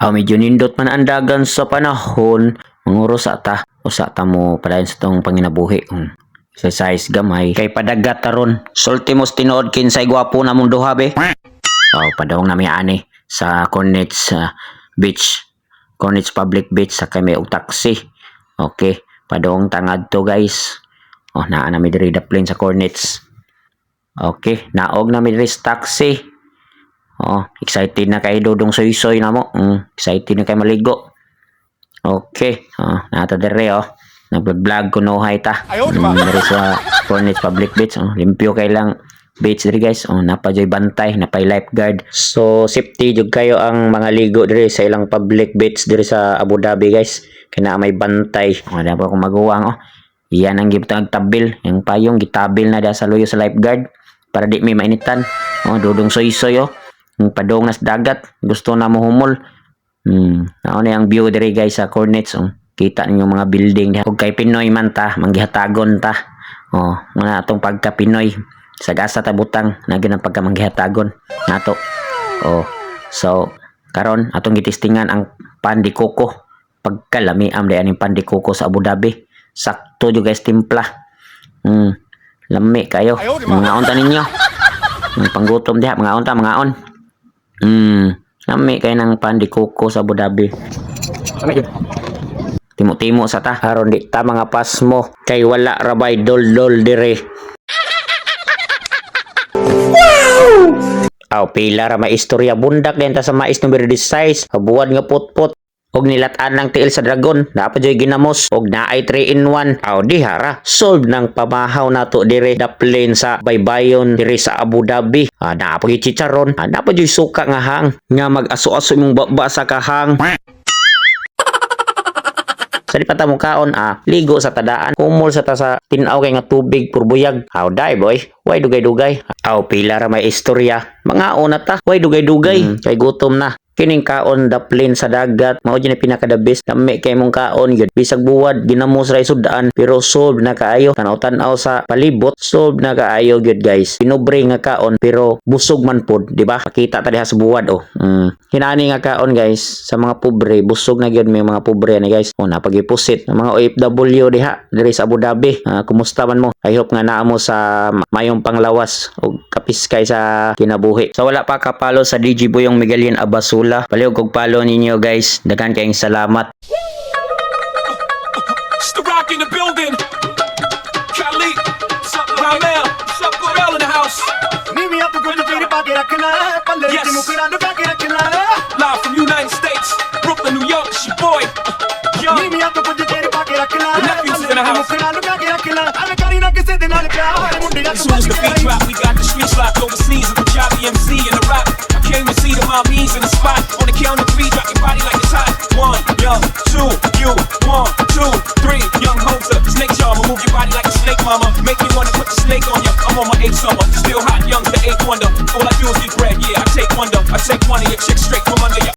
Medyo nindot man ang dagan sa panahon, manguro sa ta. Usa ta mo padayon sa tong panginabuhi. Exercise gamay kay padagat taron. Sultimos tinuod kinsay gwapo na mong duha be. Padawong nami ani sa Cornets Beach. Cornets Public Beach sa kay may taxi. Okay, padawong tangad to guys. Naa nami diri daplin sa Cornets. Okay, naog nami diri sa taxi. Excited na kay Dudong Soy-Soy na mo. Excited na kay maligo. Okay, nato diri nag-vlog ko no hay ta. Diri sa Cornets Public Beach. Limpyo kay lang beach diri guys. Napajoy bantay, napay lifeguard. So safety jud kayo ang mga ligo diri sa ilang public beach diri sa Abu Dhabi guys. Kaya may bantay. Wala pa akong maguwang. Iyan ang gibutang tabil. Yung payong gitabil na da sa luyo sa lifeguard para di may mainitan. Dudong soy-soy yung padong nas dagat. Gusto na mo humol. Ano yung view diri guys sa Cornets. Kita ninyo mga building. Kung kay Pinoy man ta, manggihatagon ta. Mga atong pagka Pinoy. Sagasa ta butang na ginang pagka manggihatagon. Nato. So, karon atong gitistingan ang pandi koko. Pagkalami am aning pandi koko sa Abu Dhabi. Sakto jud guys timpla. Lami kayo. Mga unta ninyo. Panggutom diha, mga unta, mga on. Lami kayo ng pandi koko sa Abu Dhabi. Timo-timo sa ta. Karon di ta mga pasmo. Kay wala rabay dol-dol dire. Pila ra may istorya bundak din ta sa mais number 16. Kabuad nga putput. Og nilatan ng tiil sa dragon, dapat joy ginamos og naay 3-in-1. Dihara solve ng pamahaw nato dire daplin sa baybayon dire sa Abu Dhabi. Napag chicharon, dapat joy suka nga hang nga mag-aso-aso imong baba sa kahang. Sa di pa ta mo kaon, ligo sa tadaan, kumol sa ta sa tinaw kay nga tubig purbuyag. Day boy, way dugay-dugay. Pila ra may istorya. Mga una ta, way dugay-dugay. Kay gutom na. Kining kaon daplin sa dagat, mao gyud pinaka the best. Lami kay mong kaon gyud. Bisag buwad ginamos ra sudaan pero solve na kaayo. Tanaw-tanaw sa palibot, solve na kaayo gyud guys. Pinobre nga kaon pero busog man pod, di ba? Pakita ta diha sa buwad Hinani nga kaon guys sa mga pobre, busog na gyud may mga pobre ni guys. Napagipusit ng mga OFW diha diri sa Abu Dhabi. Kumusta man mo? I hope nga naa mo sa mayong panglawas o kapiskay sa kinabuhi. So wala pa kapalo sa DJ Boyong Miguelin Abasula. Palihog kog follow ninyo guys. Daghan kayong salamat. It's the rock in the building. Khalid, Ramel, Gorel in the house. Yes. Live from United States, Brooklyn, New York, it's your boy. Yo. The nephews in the house. As soon as the beat drop, we got the streets locked overseas. A Punjabi MC in the rock. I came to see the mommies in the spot. On the count of 3, drop your body like it's hot. 1, young, 2, you, 1, 2, 3, young hoser, snake charmer. Move your body like a snake, mama. Make me wanna put the snake on ya. I'm on my 8th summer, still hot, young's the 8th wonder. All I do is get bread, yeah, I take one of your chicks straight from under ya.